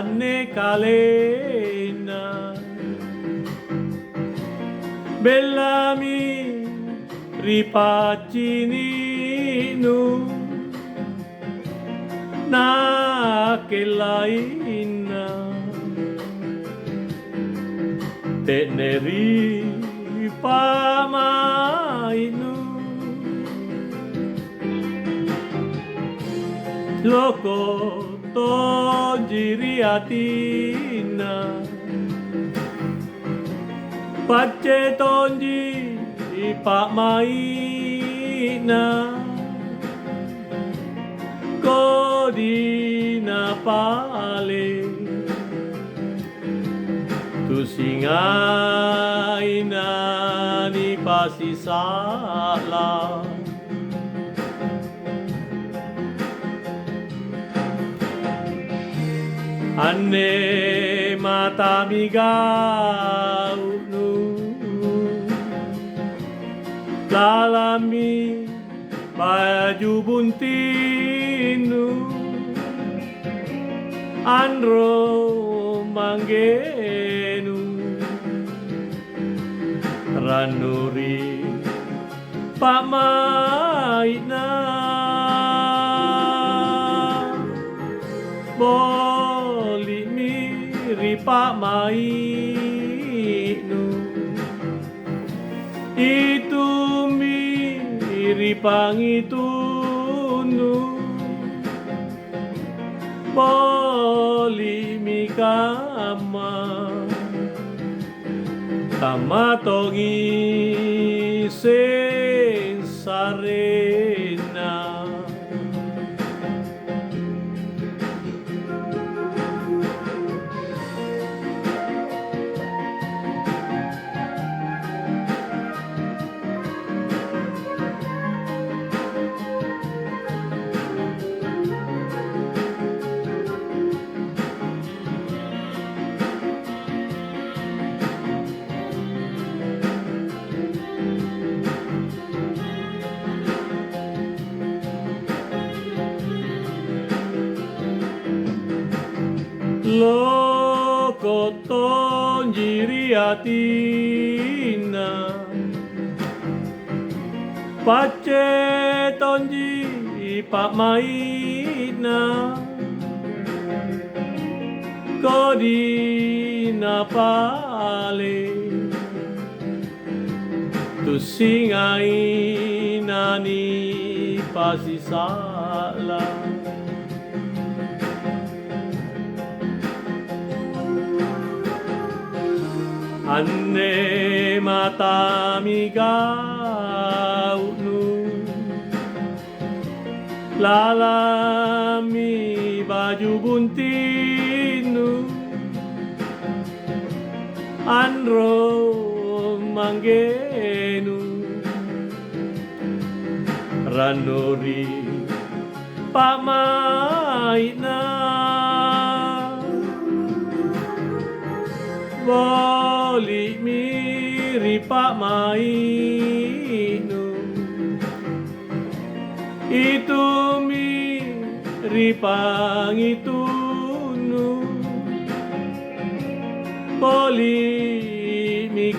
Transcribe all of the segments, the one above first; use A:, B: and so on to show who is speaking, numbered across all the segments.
A: anne kalena bellami ripacininu nakelaina teneri pamainu loko tonjiri atina pace tonji pak maina kodina pale tu singaina ni pasi salah anne mata migaunu lalami baju buntinu andro manggenu ranuri pak maina boli miri pak mainu itu miri pangitunu boli mi kama tongi sensarena loko tonjiri atina pace tonji pak maina kodina pale tu singaina ni pasi salah anne mata migaunu lalami baju buntinu andro manggenu ranuri pak maina boli miri pak mainu itu miri pangitunu boli mi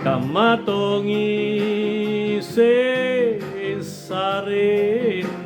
A: kama tongi sensarena